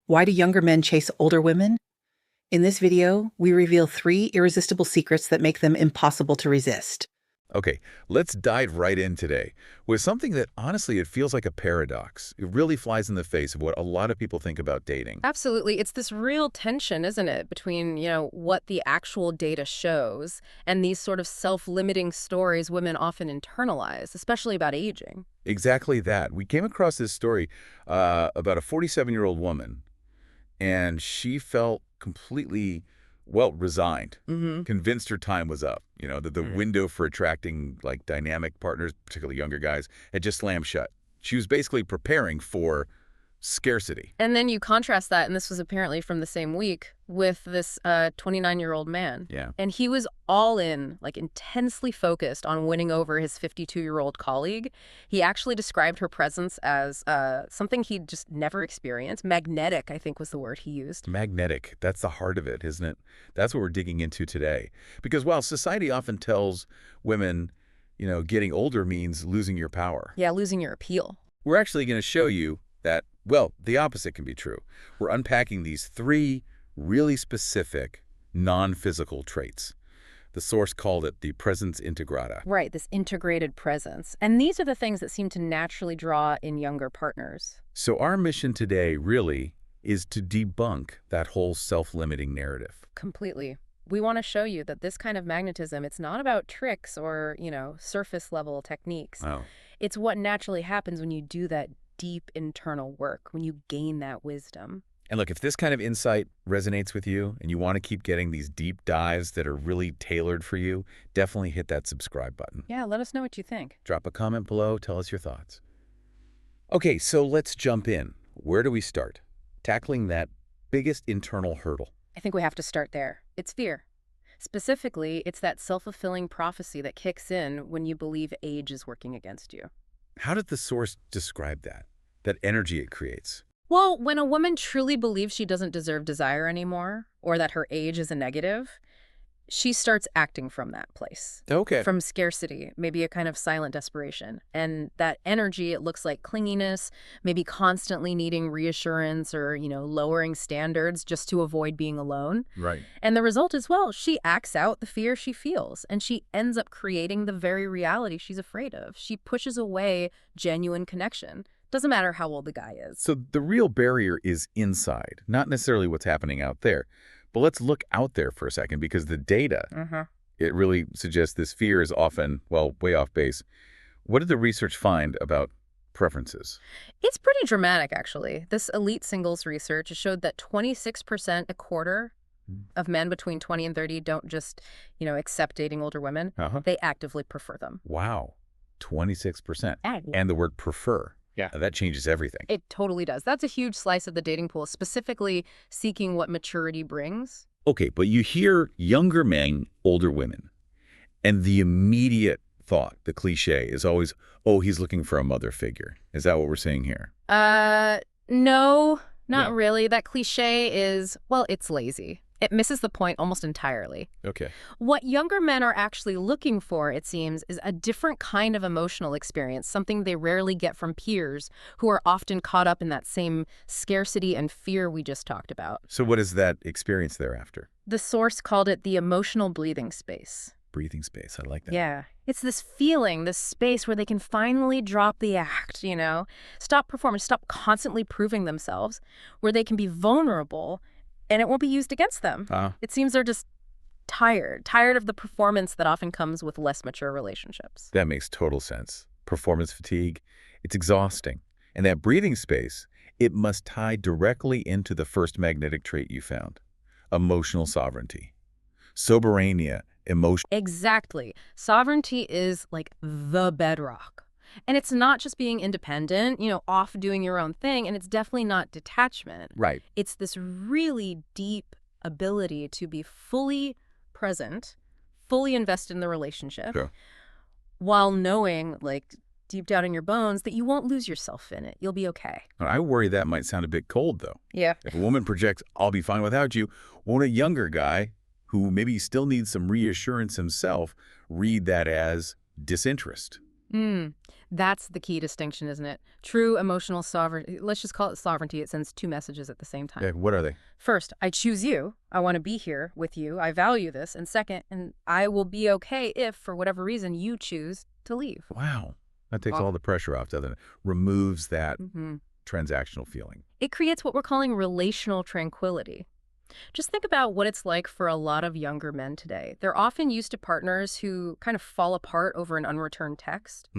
Why do younger men chase older women? In this video, we reveal 3 irresistible secrets that make them impossible to resist. Okay, let's dive right in today with something that honestly it feels like a paradox. It really flies in the face of what a lot of people think about dating. Absolutely. It's this real tension, isn't it, between, what the actual data shows and these sort of self-limiting stories women often internalize, especially about aging. Exactly that. We came across this story about a 47-year-old woman, and she felt completely, well, resigned, convinced her time was up. That the window for attracting like dynamic partners, particularly younger guys, had just slammed shut. She was basically preparing for scarcity. And then you contrast that, and this was apparently from the same week, with this 29-year-old man. Yeah. And he was all in, like intensely focused on winning over his 52-year-old colleague. He actually described her presence as something he'd just never experienced. Magnetic, I think was the word he used. Magnetic. That's the heart of it, isn't it? That's what we're digging into today. Because while society often tells women, getting older means losing your power. Yeah, losing your appeal. We're actually going to show you that, well, the opposite can be true. We're unpacking these 3 really specific, non-physical traits. The source called it the presence integrata. Right, this integrated presence. And these are the things that seem to naturally draw in younger partners. So our mission today really is to debunk that whole self-limiting narrative. Completely. We want to show you that this kind of magnetism, it's not about tricks or, surface level techniques. Oh. It's what naturally happens when you do that deep internal work, when you gain that wisdom. And look, if this kind of insight resonates with you and you want to keep getting these deep dives that are really tailored for you, definitely hit that subscribe button. Yeah, let us know what you think. Drop a comment below, tell us your thoughts. Okay, so let's jump in. Where do we start? Tackling that biggest internal hurdle. I think we have to start there. It's fear. Specifically, it's that self-fulfilling prophecy that kicks in when you believe age is working against you. How did the source describe that energy it creates? Well, when a woman truly believes she doesn't deserve desire anymore, or that her age is a negative, she starts acting from that place. Okay. From scarcity, maybe a kind of silent desperation. And that energy, it looks like clinginess, maybe constantly needing reassurance or, lowering standards just to avoid being alone. Right. And the result is, well, she acts out the fear she feels, and she ends up creating the very reality she's afraid of. She pushes away genuine connection. Doesn't matter how old the guy is. So the real barrier is inside, not necessarily what's happening out there. But let's look out there for a second, because the data, it really suggests this fear is often, well, way off base. What did the research find about preferences? It's pretty dramatic, actually. This elite singles research showed that 26%, a quarter of men between 20 and 30 don't just, accept dating older women. They actively prefer them. Wow, 26%. And the word prefer. Yeah. That changes everything. It totally does. That's a huge slice of the dating pool, specifically seeking what maturity brings. Okay, but you hear younger men, older women, and the immediate thought, the cliche, is always, oh, he's looking for a mother figure. Is that what we're saying here? No, not really. That cliche is, well, it's lazy. It misses the point almost entirely. Okay. What younger men are actually looking for, it seems, is a different kind of emotional experience, something they rarely get from peers who are often caught up in that same scarcity and fear we just talked about. So what is that experience thereafter? The source called it the emotional breathing space. Breathing space. I like that. Yeah. It's this feeling, this space where they can finally drop the act, stop performing, stop constantly proving themselves, where they can be vulnerable and it won't be used against them. It seems they're just tired of the performance that often comes with less mature relationships. That makes total sense. Performance fatigue, it's exhausting. And that breathing space, it must tie directly into the first magnetic trait you found, emotional sovereignty. Soberania, emotion. Exactly. Sovereignty is like the bedrock. And it's not just being independent, off doing your own thing, and it's definitely not detachment. Right. It's this really deep ability to be fully present, fully invested in the relationship, while knowing, like, deep down in your bones that you won't lose yourself in it. You'll be okay. I worry that might sound a bit cold, though. Yeah. If a woman projects, I'll be fine without you, won't a younger guy, who maybe still needs some reassurance himself, read that as disinterest? Mm, that's the key distinction, isn't it? True emotional sovereignty, let's just call it sovereignty, it sends two messages at the same time. Yeah, what are they? First, I choose you. I want to be here with you. I value this. And second, and I will be okay if, for whatever reason, you choose to leave. Wow. That takes all the pressure off, doesn't it? Removes that Mm-hmm. transactional feeling. It creates what we're calling relational tranquility. Just think about what it's like for a lot of younger men today. They're often used to partners who kind of fall apart over an unreturned text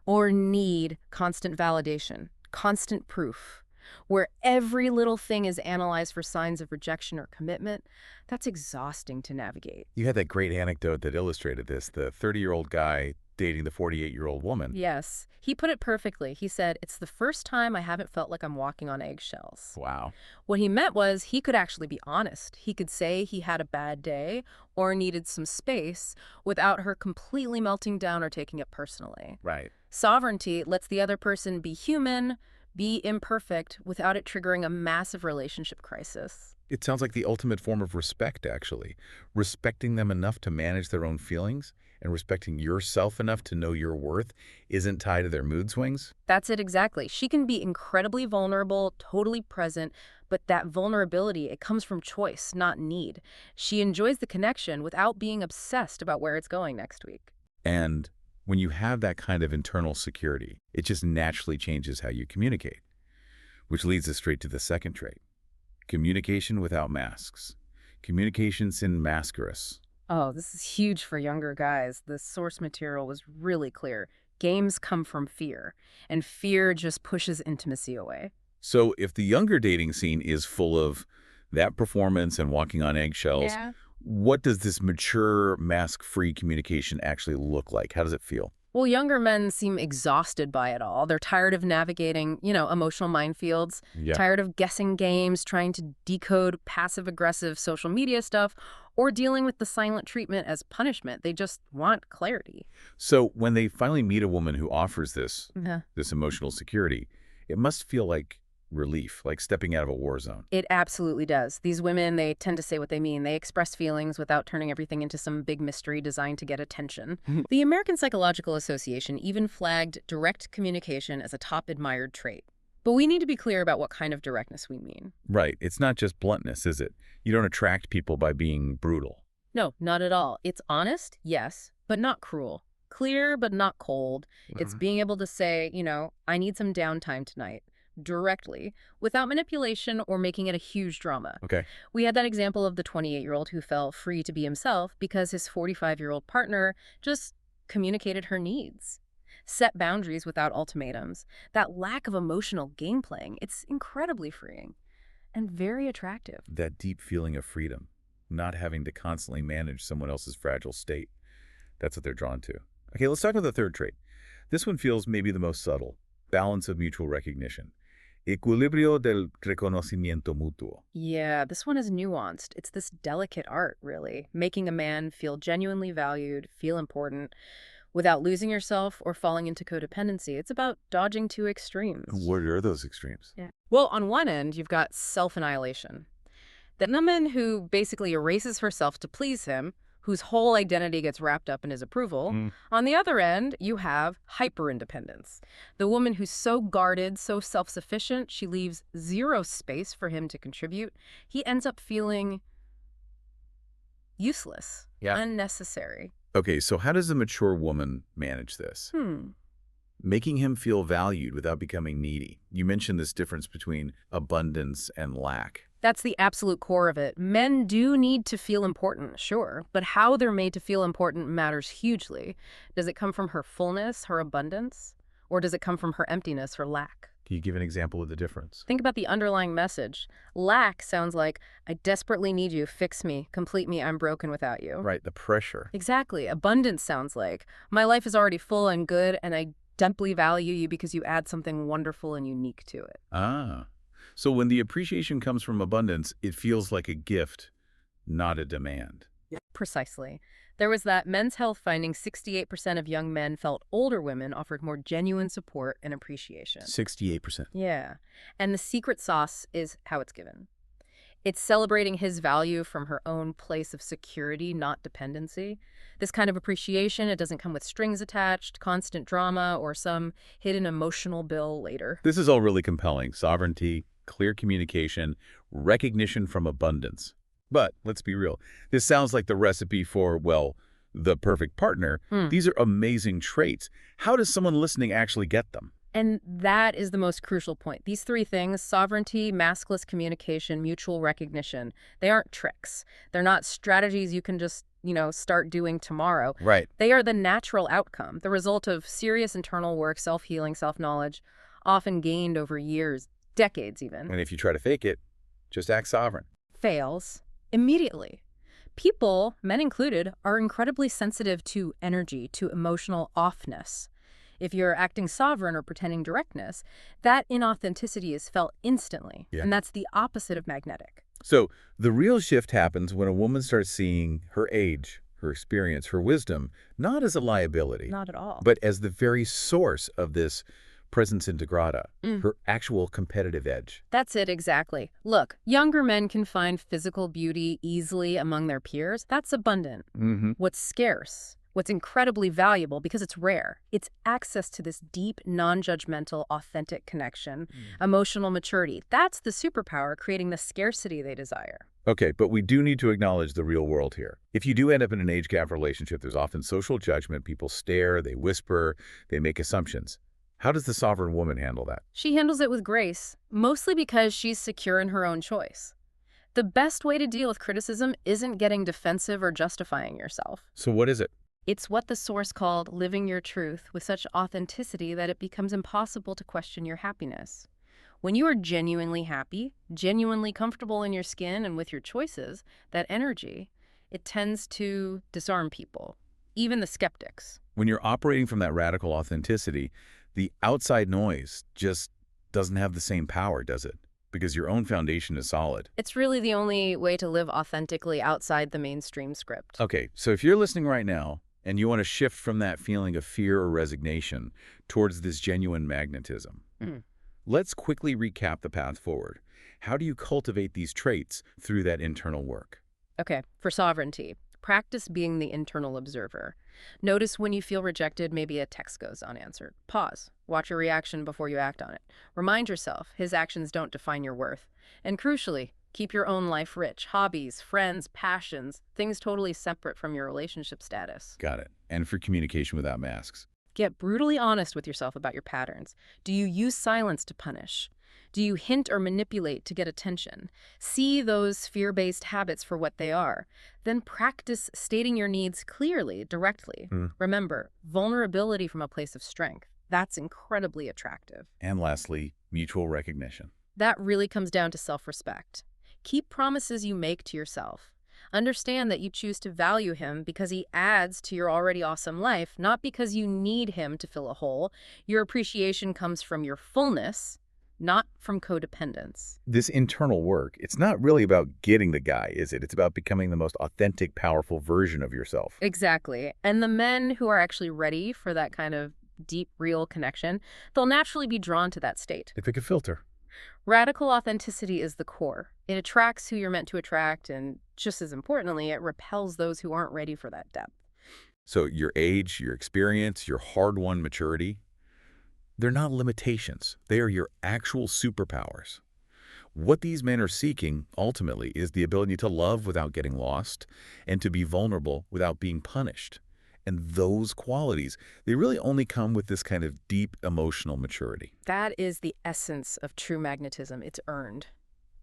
or need constant validation, constant proof, where every little thing is analyzed for signs of rejection or commitment. That's exhausting to navigate. You had that great anecdote that illustrated this, the 30-year-old guy dating the 48-year-old woman. Yes, he put it perfectly. He said, "It's the first time I haven't felt like I'm walking on eggshells." Wow. What he meant was he could actually be honest. He could say he had a bad day or needed some space without her completely melting down or taking it personally. Right. Sovereignty lets the other person be human, be imperfect, without it triggering a massive relationship crisis. It sounds like the ultimate form of respect, actually. Respecting them enough to manage their own feelings and respecting yourself enough to know your worth isn't tied to their mood swings. That's it exactly. She can be incredibly vulnerable, totally present, but that vulnerability, it comes from choice, not need. She enjoys the connection without being obsessed about where it's going next week. And when you have that kind of internal security, it just naturally changes how you communicate, which leads us straight to the second trait. Communication without masks. Communication sin máscaras. Oh, this is huge for younger guys. The source material was really clear. Games come from fear, and fear just pushes intimacy away. So if the younger dating scene is full of that performance and walking on eggshells, what does this mature, mask-free communication actually look like? How does it feel? Well, younger men seem exhausted by it all. They're tired of navigating, emotional minefields, tired of guessing games, trying to decode passive-aggressive social media stuff, or dealing with the silent treatment as punishment. They just want clarity. So when they finally meet a woman who offers this emotional security, it must feel like relief, like stepping out of a war zone. It absolutely does. These women, they tend to say what they mean. They express feelings without turning everything into some big mystery designed to get attention. The American Psychological Association even flagged direct communication as a top admired trait. But we need to be clear about what kind of directness we mean. Right. It's not just bluntness, is it? You don't attract people by being brutal. No, not at all. It's honest, yes, but not cruel. Clear, but not cold. It's being able to say, I need some downtime tonight, directly, without manipulation or making it a huge drama. Okay. We had that example of the 28-year-old who felt free to be himself because his 45-year-old partner just communicated her needs, set boundaries without ultimatums. That lack of emotional game playing, it's incredibly freeing and very attractive. That deep feeling of freedom, not having to constantly manage someone else's fragile state. That's what they're drawn to. Okay, let's talk about the third trait. This one feels maybe the most subtle. Balance of mutual recognition. Equilibrio del reconocimiento mutuo. Yeah, this one is nuanced. It's this delicate art, really, making a man feel genuinely valued, feel important, without losing yourself or falling into codependency. It's about dodging two extremes. What are those extremes? Yeah. Well, on one end, you've got self-annihilation. The woman who basically erases herself to please him, whose whole identity gets wrapped up in his approval. On the other end, you have hyper-independence. The woman who's so guarded, so self-sufficient, she leaves zero space for him to contribute. He ends up feeling useless, unnecessary. Okay, so how does a mature woman manage this? Making him feel valued without becoming needy. You mentioned this difference between abundance and lack. That's the absolute core of it. Men do need to feel important, sure, but how they're made to feel important matters hugely. Does it come from her fullness, her abundance, or does it come from her emptiness, her lack? Can you give an example of the difference? Think about the underlying message. Lack sounds like, I desperately need you, fix me, complete me, I'm broken without you. Right, the pressure. Exactly. Abundance sounds like, my life is already full and good, and I deeply value you because you add something wonderful and unique to it. Ah. So when the appreciation comes from abundance, it feels like a gift, not a demand. Precisely. There was that Men's Health finding 68% of young men felt older women offered more genuine support and appreciation. 68%. Yeah. And the secret sauce is how it's given. It's celebrating his value from her own place of security, not dependency. This kind of appreciation, it doesn't come with strings attached, constant drama, or some hidden emotional bill later. This is all really compelling. Sovereignty, clear communication, recognition from abundance. But let's be real. This sounds like the recipe for, well, the perfect partner. These are amazing traits. How does someone listening actually get them? And that is the most crucial point. These three things, sovereignty, maskless communication, mutual recognition, they aren't tricks. They're not strategies you can just, start doing tomorrow. Right. They are the natural outcome, the result of serious internal work, self-healing, self-knowledge, often gained over years, decades even. And if you try to fake it, just act sovereign. Fails immediately. People, men included, are incredibly sensitive to energy, to emotional offness. If you're acting sovereign or pretending directness, that inauthenticity is felt instantly. Yeah. And that's the opposite of magnetic. So the real shift happens when a woman starts seeing her age, her experience, her wisdom, not as a liability, Not at all. but as the very source of this presence integrata, her actual competitive edge. That's it, exactly. Look, younger men can find physical beauty easily among their peers. That's abundant. What's scarce, what's incredibly valuable because it's rare, it's access to this deep, non-judgmental, authentic connection, emotional maturity. That's the superpower creating the scarcity they desire. Okay, but we do need to acknowledge the real world here. If you do end up in an age gap relationship, there's often social judgment. People stare, they whisper, they make assumptions. How does the sovereign woman handle that? She handles it with grace, mostly because she's secure in her own choice. The best way to deal with criticism isn't getting defensive or justifying yourself. So what is it? It's what the source called living your truth with such authenticity that it becomes impossible to question your happiness. When you are genuinely happy, genuinely comfortable in your skin and with your choices, that energy, it tends to disarm people, even the skeptics. When you're operating from that radical authenticity, the outside noise just doesn't have the same power, does it? Because your own foundation is solid. It's really the only way to live authentically outside the mainstream script. Okay, so if you're listening right now and you want to shift from that feeling of fear or resignation towards this genuine magnetism, let's quickly recap the path forward. How do you cultivate these traits through that internal work? Okay, for sovereignty, practice being the internal observer. Notice when you feel rejected, maybe a text goes unanswered. Pause. Watch your reaction before you act on it. Remind yourself his actions don't define your worth. And crucially, keep your own life rich. Hobbies, friends, passions, things totally separate from your relationship status. Got it. And for communication without masks. Get brutally honest with yourself about your patterns. Do you use silence to punish? Do you hint or manipulate to get attention? See those fear-based habits for what they are. Then practice stating your needs clearly, directly. Remember, vulnerability from a place of strength. That's incredibly attractive. And lastly, mutual recognition. That really comes down to self-respect. Keep promises you make to yourself. Understand that you choose to value him because he adds to your already awesome life, not because you need him to fill a hole. Your appreciation comes from your fullness, not from codependence. This internal work, it's not really about getting the guy, is it? It's about becoming the most authentic, powerful version of yourself. Exactly. And the men who are actually ready for that kind of deep, real connection, they'll naturally be drawn to that state. They pick a filter. Radical authenticity is the core. It attracts who you're meant to attract, and just as importantly, it repels those who aren't ready for that depth. So your age, your experience, your hard-won maturity, they're not limitations. They are your actual superpowers. What these men are seeking, ultimately, is the ability to love without getting lost and to be vulnerable without being punished. And those qualities, they really only come with this kind of deep emotional maturity. That is the essence of true magnetism. It's earned.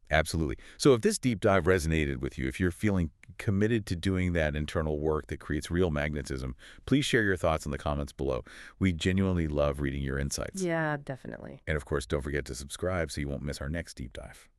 Absolutely. So if this deep dive resonated with you, if you're feeling committed to doing that internal work that creates real magnetism, please share your thoughts in the comments below. We genuinely love reading your insights. Yeah, definitely. And of course, don't forget to subscribe so you won't miss our next deep dive.